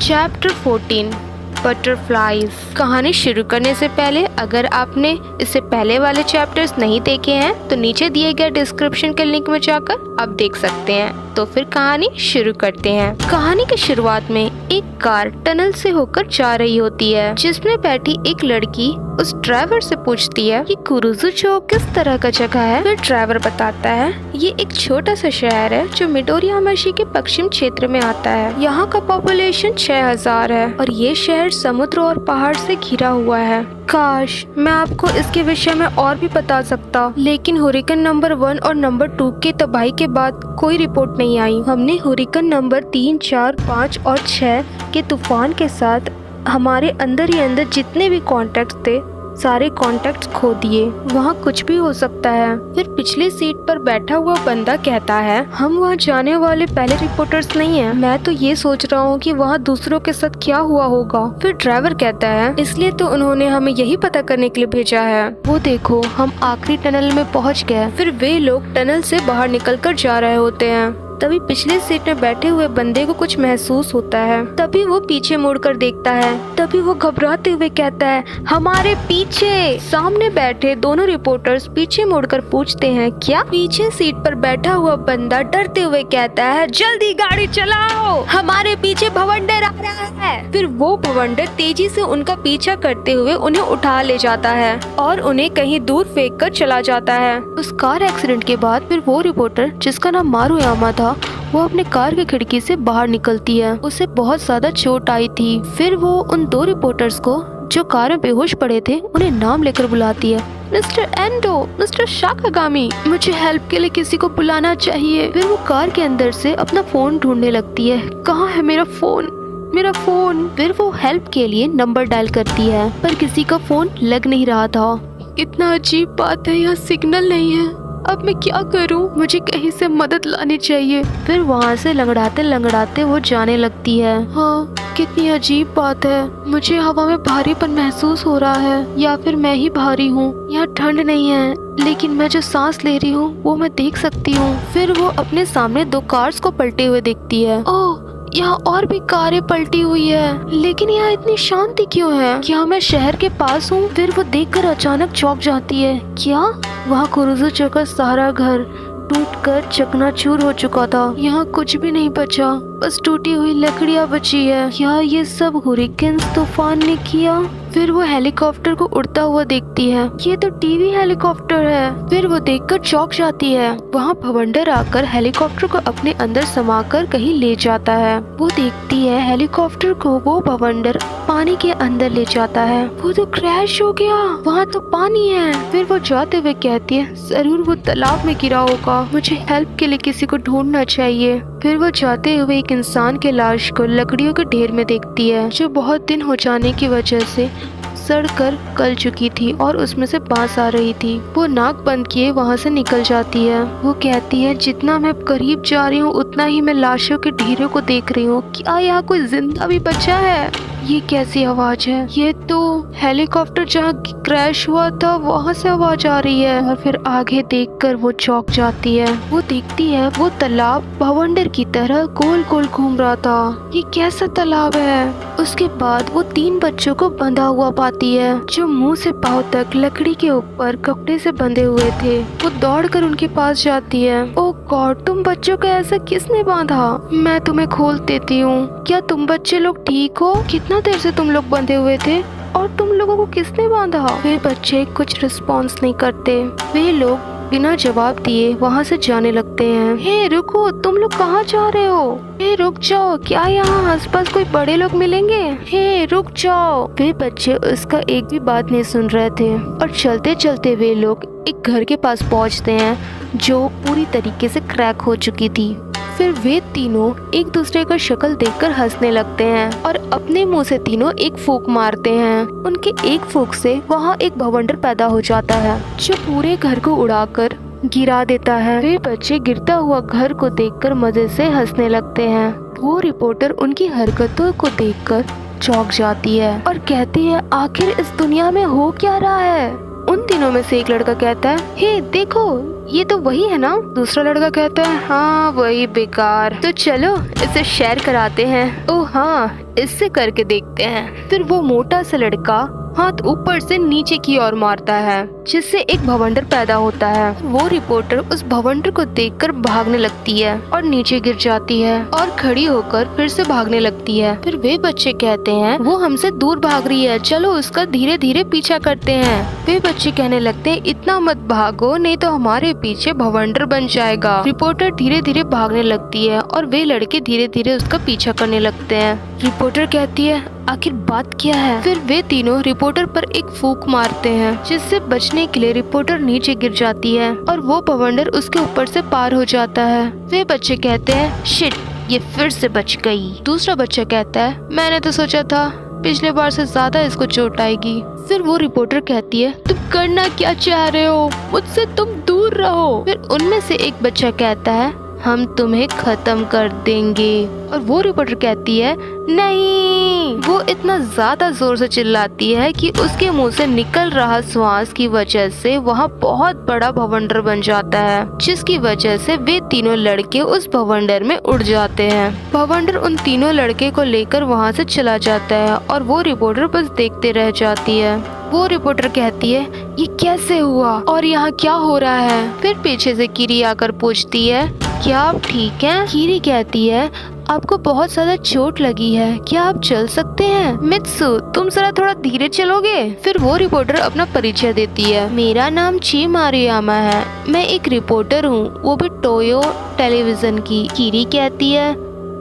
Chapter 14 butterflies. कहानी शुरू करने से पहले अगर आपने इससे पहले वाले चैप्टर्स नहीं देखे हैं तो नीचे दिए गए डिस्क्रिप्शन के लिंक में जाकर आप देख सकते हैं। तो फिर कहानी शुरू करते हैं। कहानी की शुरुआत में एक कार टनल से होकर जा रही होती है, जिसमें बैठी एक लड़की उस ड्राइवर से पूछती है कि कुरुजुचो किस तरह का जगह है। फिर ड्राइवर बताता है ये एक छोटा सा शहर है जो मिडोरियामाशी के पश्चिम क्षेत्र में आता है। यहाँ का पॉपुलेशन 6000 है और ये शहर समुद्र और पहाड़ से घिरा हुआ है। काश मैं आपको इसके विषय में और भी बता सकता, लेकिन हुरिकन नंबर 1 और नंबर 2 के तबाही के बाद कोई रिपोर्ट नहीं आई। हमने हुरिकन नंबर 3, 4, 5 और 6 के तूफान के साथ हमारे अंदर ही अंदर जितने भी कॉन्टेक्ट थे सारे कॉन्टेक्ट्स खो दिए। वहाँ कुछ भी हो सकता है। फिर पिछली सीट पर बैठा हुआ बंदा कहता है हम वहाँ जाने वाले पहले रिपोर्टर्स नहीं हैं। मैं तो ये सोच रहा हूँ कि वहाँ दूसरों के साथ क्या हुआ होगा। फिर ड्राइवर कहता है इसलिए तो उन्होंने हमें यही पता करने के लिए भेजा है। वो देखो हम आखिरी टनल में पहुँच गए। फिर वे लोग टनल से बाहर निकल कर जा रहे होते हैं। तभी पिछले सीट में बैठे हुए बंदे को कुछ महसूस होता है। तभी वो पीछे मुड़कर देखता है। तभी वो घबराते हुए कहता है हमारे पीछे। सामने बैठे दोनों रिपोर्टर्स पीछे मुड़कर पूछते हैं क्या। पीछे सीट पर बैठा हुआ बंदा डरते हुए कहता है जल्दी गाड़ी चलाओ, हमारे पीछे भवंडर आ रहा है। फिर वो भवंडर तेजी से उनका पीछा करते हुए उन्हें उठा ले जाता है और उन्हें कहीं दूर फेंक कर चला जाता है। उस कार एक्सीडेंट के बाद फिर वो रिपोर्टर जिसका नाम मारुयामा था वो अपने कार की खिड़की से बाहर निकलती है। उसे बहुत ज्यादा चोट आई थी। फिर वो उन दो रिपोर्टर्स को जो कार में बेहोश पड़े थे उन्हें नाम लेकर बुलाती है। मिस्टर एंडो, मिस्टर शाकागामी, मुझे हेल्प के लिए किसी को बुलाना चाहिए। फिर वो कार के अंदर से अपना फोन ढूंढने लगती है। कहाँ है मेरा फोन, मेरा फोन। फिर वो हेल्प के लिए नंबर डायल करती है पर किसी का फोन लग नहीं रहा था। इतना अजीब बात है, यहाँ सिग्नल नहीं है। अब मैं क्या करूं? मुझे कहीं से मदद लानी चाहिए। फिर वहाँ से लंगड़ाते लंगड़ाते वो जाने लगती है। हाँ, कितनी अजीब बात है। मुझे हवा में भारीपन महसूस हो रहा है या फिर मैं ही भारी हूँ। यहाँ ठंड नहीं है लेकिन मैं जो सांस ले रही हूँ वो मैं देख सकती हूँ। फिर वो अपने सामने दो कार्स को पलटे हुए देखती है। ओह, यहाँ और भी कारें पलटी हुई है, लेकिन यहाँ इतनी शांति क्यों है? क्या मैं शहर के पास हूँ? फिर वो देखकर अचानक चौंक जाती है। क्या? वहाँ कुरुजुचो का सारा घर टूटकर चकनाचूर हो चुका था। यहाँ कुछ भी नहीं बचा, बस टूटी हुई लकड़ियाँ बची है। क्या ये सब हुरिकेन तूफान ने किया? फिर वो हेलीकॉप्टर को उड़ता हुआ देखती है। ये तो टीवी हेलीकॉप्टर है। फिर वो देखकर चौंक जाती है। वहाँ भवंडर आकर हेलीकॉप्टर को अपने अंदर समाकर कहीं ले जाता है। वो देखती है हेलीकॉप्टर को वो भवंडर पानी के अंदर ले जाता है। वो तो क्रैश हो गया, वहाँ तो पानी है। फिर वो जाते हुए कहती है जरूर वो तालाब में गिरा होगा, मुझे हेल्प के लिए किसी को ढूंढना चाहिए। फिर वो जाते हुए एक इंसान के लाश को लकड़ियों के ढेर में देखती है जो बहुत दिन हो जाने की वजह से सड़कर गल चुकी थी और उसमें से बांस आ रही थी। वो नाक बंद किए वहाँ से निकल जाती है। वो कहती है जितना मैं करीब जा रही हूँ उतना ही मैं लाशों के ढेरों को देख रही हूँ। क्या यहाँ कोई जिंदा भी बचा है? ये कैसी आवाज है? ये तो हेलीकॉप्टर जहाँ क्रैश हुआ था वहाँ से आवाज आ रही है। और फिर आगे देखकर वो चौंक जाती है। वो देखती है वो तालाब भवंडर की तरह गोल गोल घूम रहा था। ये कैसा तालाब है? उसके बाद वो 3 बच्चों को बंधा हुआ पाती है जो मुंह से पांव तक लकड़ी के ऊपर कपड़े से बंधे हुए थे। वो दौड़कर उनके पास जाती है। ओह गॉड, तुम बच्चों को ऐसा किसने बांधा? मैं तुम्हें खोल देती हूँ। क्या तुम बच्चे लोग ठीक हो? कितना देर से तुम लोग बंधे हुए थे और तुम लोगों को किसने बांधा? वे बच्चे कुछ रिस्पॉन्स नहीं करते। वे लोग बिना जवाब दिए वहाँ से जाने लगते हैं। हे रुको, तुम लोग कहाँ जा रहे हो? हे रुक जाओ, क्या यहाँ आसपास कोई बड़े लोग मिलेंगे? हे रुक जाओ। वे बच्चे उसका एक भी बात नहीं सुन रहे थे और चलते चलते वे लोग एक घर के पास पहुँचते हैं जो पूरी तरीके से क्रैक हो चुकी थी। फिर वे तीनों एक दूसरे का शक्ल देखकर हंसने लगते हैं और अपने मुंह से तीनों एक फूंक मारते हैं। उनके एक फूंक से वहाँ एक भवंडर पैदा हो जाता है जो पूरे घर को उड़ाकर गिरा देता है। वे बच्चे गिरता हुआ घर को देखकर मजे से हंसने लगते हैं। वो रिपोर्टर उनकी हरकतों को देखकर चौंक जाती है और कहती है आखिर इस दुनिया में हो क्या रहा है? उन तीनों में से एक लड़का कहता है, हे देखो ये तो वही है ना। दूसरा लड़का कहता है, हाँ वही बेकार, तो चलो इसे शेयर कराते हैं। ओह हाँ, इससे करके देखते हैं। फिर वो मोटा सा लड़का हाथ ऊपर से नीचे की ओर मारता है, जिससे एक भवंडर पैदा होता है। वो रिपोर्टर उस भवंडर को देखकर भागने लगती है और नीचे गिर जाती है और खड़ी होकर फिर से भागने लगती है। फिर वे बच्चे कहते हैं, वो हमसे दूर भाग रही है, चलो उसका धीरे धीरे पीछा करते हैं। वे बच्चे कहने लगते हैं, इतना मत भागो नहीं तो हमारे पीछे भवंडर बन जाएगा। रिपोर्टर धीरे धीरे भागने लगती है और वे लड़के धीरे धीरे उसका पीछा करने लगते हैं। रिपोर्टर कहती है, आखिर बात क्या है। फिर वे तीनों रिपोर्टर पर एक फूंक मारते हैं, जिससे बचने के लिए रिपोर्टर नीचे गिर जाती है और वो भवंडर उसके ऊपर से पार हो जाता है। वे बच्चे कहते हैं, शिट, ये फिर से बच गई। दूसरा बच्चा कहता है, मैंने तो सोचा था पिछले बार से ज्यादा इसको चोट आएगी। फिर वो रिपोर्टर कहती है, तुम करना क्या चाह रहे हो, मुझसे तुम दूर रहो। फिर उनमें से एक बच्चा कहता है, हम तुम्हें खत्म कर देंगे। और वो रिपोर्टर कहती है, नहीं। वो इतना ज्यादा जोर से चिल्लाती है कि उसके मुंह से निकल रहा श्वास की वजह से वहाँ बहुत बड़ा भवंडर बन जाता है, जिसकी वजह से वे तीनों लड़के उस भवंडर में उड़ जाते हैं। भवंडर उन तीनों लड़के को लेकर वहाँ से चला जाता है और वो रिपोर्टर बस देखते रह जाती है। वो रिपोर्टर कहती है, ये कैसे हुआ और यहाँ क्या हो रहा है। फिर पीछे से कीरी आकर पूछती है, क्या आप ठीक हैं? कीरी कहती है, आपको बहुत ज्यादा चोट लगी है, क्या आप चल सकते हैं? मित्सु, तुम जरा थोड़ा धीरे चलोगे? फिर वो रिपोर्टर अपना परिचय देती है, मेरा नाम ची मारियामा है, मैं एक रिपोर्टर हूँ, वो भी टोयो टेलीविजन की। कीरी कहती है,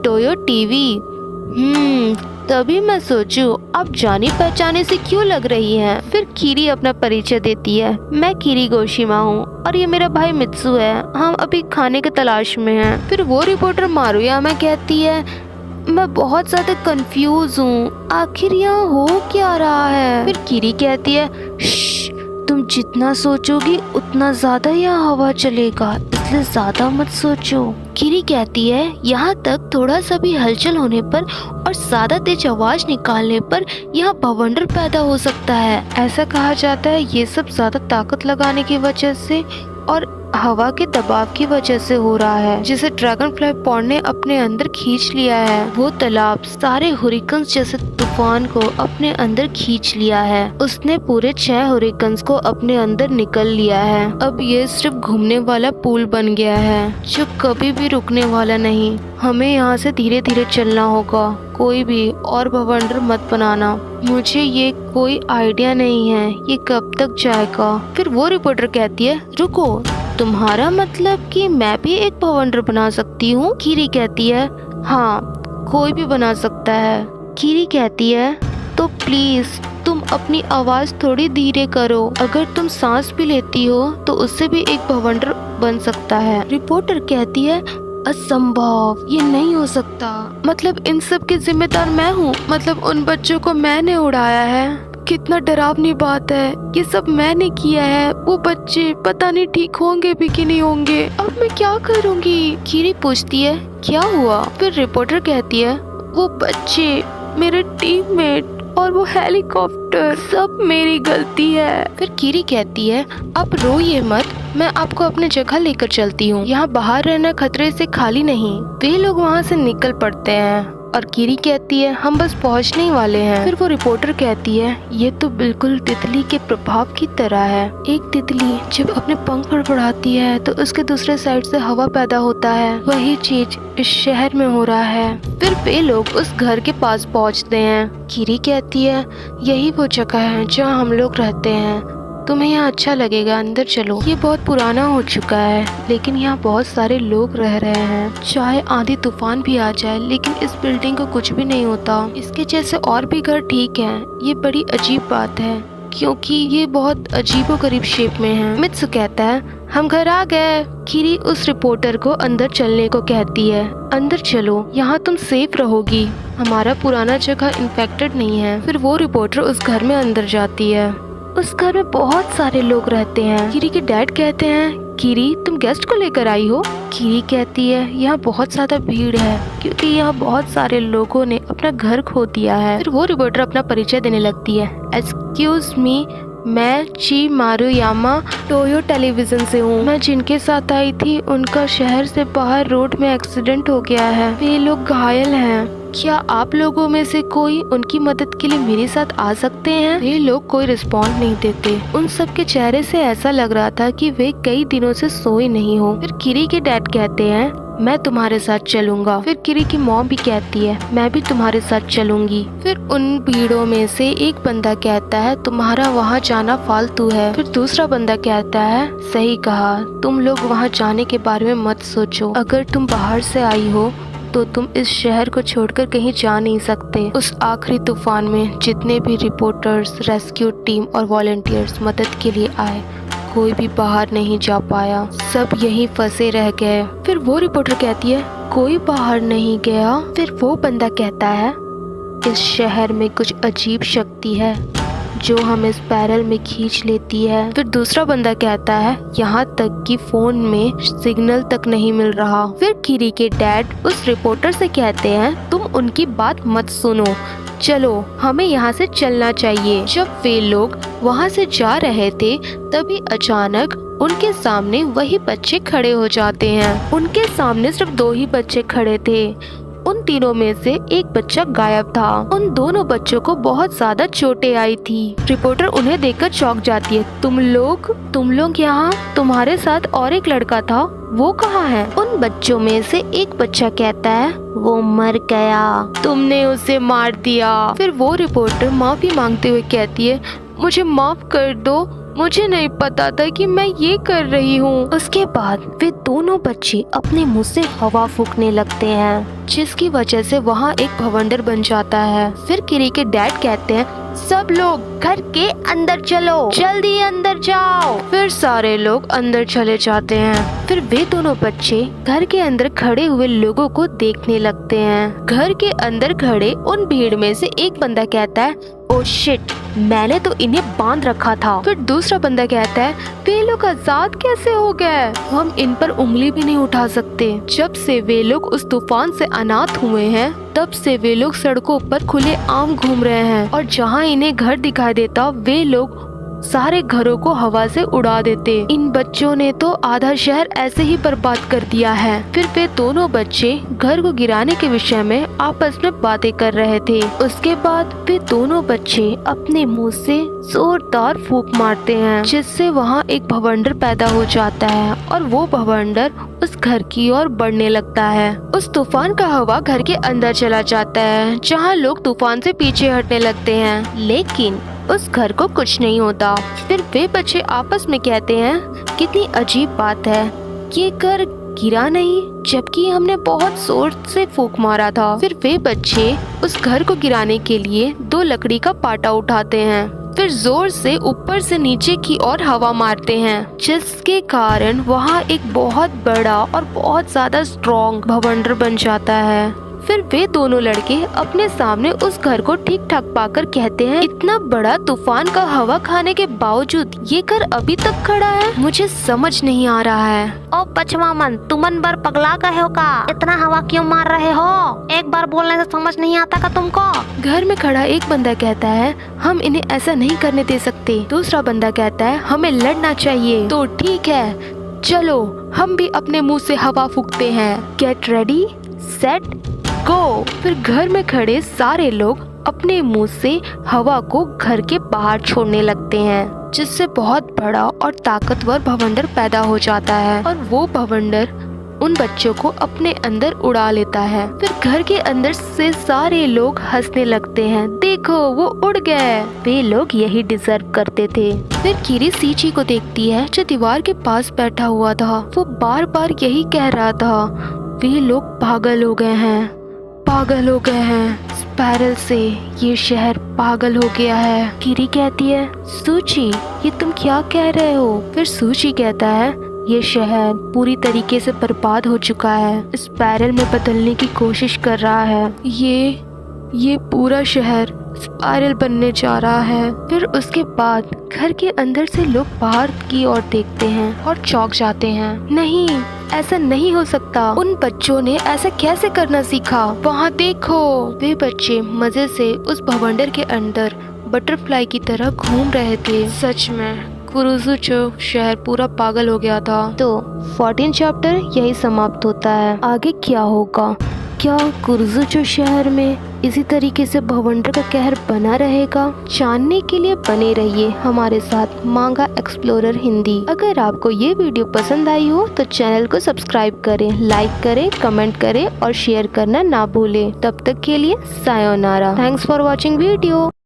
टोयो टीवी? तभी मैं सोचूं आप जानी पहचाने से क्यों लग रही हैं। फिर कीरी अपना परिचय देती है, मैं कीरी गोशिमा हूँ और ये मेरा भाई मित्सु है, हम अभी खाने के तलाश में हैं। फिर वो रिपोर्टर मारुयामा कहती है, मैं बहुत ज्यादा कंफ्यूज हूँ, आखिर यहाँ हो क्या रहा है। फिर कीरी कहती है, तुम जितना सोचोगी उतना ज्यादा यहाँ हवा चलेगा, इसलिए ज्यादा मत सोचो। कीरी कहती है, यहाँ तक थोड़ा सा भी हलचल होने पर और ज्यादा तेज आवाज निकालने पर यहाँ भवंडर पैदा हो सकता है। ऐसा कहा जाता है ये सब ज्यादा ताकत लगाने की वजह से और हवा के दबाव की वजह से हो रहा है, जिसे ड्रैगन फ्लाई पॉन्ड ने अपने अंदर खींच लिया है। वो तालाब सारे हुरिकन्स जैसे तूफान को अपने अंदर खींच लिया है। उसने पूरे 6 हुरिकन्स को अपने अंदर निकल लिया है। अब ये सिर्फ घूमने वाला पुल बन गया है जो कभी भी रुकने वाला नहीं। हमें यहाँ से धीरे धीरे चलना होगा, कोई भी और भवंडर मत बनाना। मुझे ये कोई आइडिया नहीं है ये कब तक जाएगा। फिर वो रिपोर्टर कहती है, रुको, तुम्हारा मतलब कि मैं भी एक भवंडर बना सकती हूँ? कीरी कहती है, हाँ, कोई भी बना सकता है। कीरी कहती है, तो प्लीज तुम अपनी आवाज थोड़ी धीरे करो, अगर तुम सांस भी लेती हो तो उससे भी एक भवंडर बन सकता है। रिपोर्टर कहती है, असंभव, ये नहीं हो सकता। मतलब इन सब की जिम्मेदार मैं हूँ, मतलब उन बच्चों को मैंने उड़ाया है। कितना डरावनी बात है, ये सब मैंने किया है। वो बच्चे पता नहीं ठीक होंगे भी कि नहीं होंगे, अब मैं क्या करूँगी? कीरी पूछती है, क्या हुआ? फिर रिपोर्टर कहती है, वो बच्चे, मेरे टीममेट और वो हेलीकॉप्टर, सब मेरी गलती है। फिर कीरी कहती है, आप रोइए मत, मैं आपको अपने जगह लेकर चलती हूँ, यहाँ बाहर रहना खतरे से खाली नहीं। वे लोग वहाँ से निकल पड़ते हैं और कीरी कहती है, हम बस पहुँचने ही वाले हैं। फिर वो रिपोर्टर कहती है, ये तो बिल्कुल तितली के प्रभाव की तरह है। एक तितली जब अपने पंख फड़फड़ाती है तो उसके दूसरे साइड से हवा पैदा होता है, वही चीज इस शहर में हो रहा है। फिर वे लोग उस घर के पास पहुँचते हैं। कीरी कहती है, यही वो जगह है जहाँ हम लोग रहते हैं, तुम्हें यहाँ अच्छा लगेगा, अंदर चलो। ये बहुत पुराना हो चुका है लेकिन यहाँ बहुत सारे लोग रह रहे हैं। चाहे आंधी तूफान भी आ जाए लेकिन इस बिल्डिंग को कुछ भी नहीं होता। इसके जैसे और भी घर ठीक हैं। ये बड़ी अजीब बात है क्योंकि ये बहुत अजीबोगरीब शेप में है। मित्सु कहता है, हम घर आ गए। कीरी उस रिपोर्टर को अंदर चलने को कहती है, अंदर चलो, यहाँ तुम सेफ रहोगी, हमारा पुराना जगह इन्फेक्टेड नहीं है। फिर वो रिपोर्टर उस घर में अंदर जाती है। उस घर में बहुत सारे लोग रहते हैं। कीरी के डैड कहते हैं, कीरी तुम गेस्ट को लेकर आई हो? कीरी कहती है, यहाँ बहुत ज्यादा भीड़ है क्योंकि यहाँ बहुत सारे लोगों ने अपना घर खो दिया है। फिर वो रिपोर्टर अपना परिचय देने लगती है, एक्सक्यूज मी, मैं ची मारुयामा टोयो टेलीविजन से हूँ। मैं जिनके साथ आई थी उनका शहर से बाहर रोड में एक्सीडेंट हो गया है। वे लोग घायल हैं। क्या आप लोगों में से कोई उनकी मदद के लिए मेरे साथ आ सकते हैं? वे लोग कोई रिस्पॉन्ड नहीं देते। उन सब के चेहरे से ऐसा लग रहा था कि वे कई दिनों से सोए नहीं हो। फिर किरी के डैड कहते हैं मैं तुम्हारे साथ चलूंगा। फिर किरी की मॉम भी कहती है मैं भी तुम्हारे साथ चलूंगी। फिर उन भीड़ों में से एक बंदा कहता है तुम्हारा वहाँ जाना फालतू है। फिर दूसरा बंदा कहता है सही कहा, तुम लोग वहाँ जाने के बारे में मत सोचो। अगर तुम बाहर से आई हो तो तुम इस शहर को छोड़कर कहीं जा नहीं सकते। उस आखिरी तूफान में जितने भी रिपोर्टर्स, रेस्क्यू टीम और वॉलंटियर्स मदद के लिए आए, कोई भी बाहर नहीं जा पाया। सब यहीं फंसे रह गए। फिर वो रिपोर्टर कहती है कोई बाहर नहीं गया। फिर वो बंदा कहता है इस शहर में कुछ अजीब शक्ति है जो हमें स्पाइरल में खींच लेती है। फिर दूसरा बंदा कहता है यहाँ तक कि फोन में सिग्नल तक नहीं मिल रहा। फिर किरी के डैड उस रिपोर्टर से कहते हैं तुम उनकी बात मत सुनो, चलो हमें यहाँ से चलना चाहिए। जब वे लोग वहाँ से जा रहे थे तभी अचानक उनके सामने वही बच्चे खड़े हो जाते हैं। उनके सामने सिर्फ 2 ही बच्चे खड़े थे। उन तीनों में से एक बच्चा गायब था। उन दोनों बच्चों को बहुत ज्यादा चोटें आई थी। रिपोर्टर उन्हें देखकर चौंक जाती है तुम लोग यहाँ, तुम्हारे साथ और एक लड़का था, वो कहाँ है? उन बच्चों में से एक बच्चा कहता है वो मर गया, तुमने उसे मार दिया। फिर वो रिपोर्टर माफी मांगते हुए कहती है मुझे माफ कर दो, मुझे नहीं पता था कि मैं ये कर रही हूँ। उसके बाद वे दोनों बच्चे अपने मुंह से हवा फूकने लगते हैं जिसकी वजह से वहाँ एक भवंडर बन जाता है। फिर किरी के डैड कहते हैं सब लोग घर के अंदर चलो, जल्दी अंदर जाओ। फिर सारे लोग अंदर चले जाते हैं। फिर वे दोनों बच्चे घर के अंदर खड़े हुए लोगों को देखने लगते हैं। घर के अंदर खड़े उन भीड़ में से एक बंदा कहता है ओ शिट, मैंने तो इन्हें बांध रखा था। फिर दूसरा बंदा कहता है वे लोग आजाद कैसे हो गए? हम इन पर उंगली भी नहीं उठा सकते। जब से वे लोग उस तूफान से अनाथ हुए हैं तब से वे लोग सड़कों पर खुले आम घूम रहे हैं और जहाँ इन्हें घर दिखाई देता वे लोग सारे घरों को हवा से उड़ा देते। इन बच्चों ने तो आधा शहर ऐसे ही बर्बाद कर दिया है। फिर वे दोनों बच्चे घर को गिराने के विषय में आपस में बातें कर रहे थे। उसके बाद वे दोनों बच्चे अपने मुंह से जोरदार फूंक मारते हैं जिससे वहाँ एक भवंडर पैदा हो जाता है और वो भवंडर उस घर की ओर बढ़ने लगता है। उस तूफान का हवा घर के अंदर चला जाता है जहाँ लोग तूफान से पीछे हटने लगते हैं, लेकिन उस घर को कुछ नहीं होता। फिर वे बच्चे आपस में कहते हैं कितनी अजीब बात है, ये घर गिरा नहीं जबकि हमने बहुत जोर से फूंक मारा था। फिर वे बच्चे उस घर को गिराने के लिए 2 लकड़ी का पाटा उठाते हैं, फिर जोर से ऊपर से नीचे की ओर हवा मारते हैं जिसके कारण वहाँ एक बहुत बड़ा और बहुत ज्यादा स्ट्रॉन्ग भवंडर बन जाता है। फिर वे दोनों लड़के अपने सामने उस घर को ठीक ठाक पाकर कहते हैं इतना बड़ा तूफान का हवा खाने के बावजूद ये घर अभी तक खड़ा है, मुझे समझ नहीं आ रहा है। ओ बचवामन, तुमन बर पगला गए हो का? इतना हवा क्यों मार रहे हो? एक बार बोलने से समझ नहीं आता का तुमको? घर में खड़ा एक बंदा कहता है हम इन्हें ऐसा नहीं करने दे सकते। दूसरा बंदा कहता है हमें लड़ना चाहिए। तो ठीक है, चलो हम भी अपने मुंह से हवा फूकते हैं। गेट रेडी, सेट, गो। फिर घर में खड़े सारे लोग अपने मुंह से हवा को घर के बाहर छोड़ने लगते हैं जिससे बहुत बड़ा और ताकतवर भवंडर पैदा हो जाता है और वो भवंडर उन बच्चों को अपने अंदर उड़ा लेता है। फिर घर के अंदर से सारे लोग हंसने लगते हैं, देखो वो उड़ गए, वे लोग यही डिजर्व करते थे। फिर किरी सीची को देखती है जो दीवार के पास बैठा हुआ था। वो बार बार यही कह रहा था वे लोग पागल हो गए हैं, पागल हो गए हैं, स्पाइरल से ये शहर पागल हो गया है। किरी कहती है सूची ये तुम क्या कह रहे हो? फिर सूची कहता है ये शहर पूरी तरीके से बर्बाद हो चुका है, स्पाइरल में बदलने की कोशिश कर रहा है, ये पूरा शहर स्पाइरल बनने जा रहा है। फिर उसके बाद घर के अंदर से लोग बाहर की ओर देखते हैं और चौंक जाते हैं। नहीं, ऐसा नहीं हो सकता, उन बच्चों ने ऐसा कैसे करना सीखा? वहाँ देखो, वे बच्चे मजे से उस भवंडर के अंदर बटरफ्लाई की तरह घूम रहे थे। सच में कुरुजुचो शहर पूरा पागल हो गया था। तो 14 चैप्टर यही समाप्त होता है। आगे क्या होगा? क्या कुरुजुचो शहर में इसी तरीके से भवंडर का कहर बना रहेगा? जानने के लिए बने रहिए हमारे साथ मांगा एक्सप्लोरर हिंदी। अगर आपको ये वीडियो पसंद आई हो तो चैनल को सब्सक्राइब करें, लाइक करें, कमेंट करें और शेयर करना ना भूलें। तब तक के लिए sayonara. Thanks for watching video.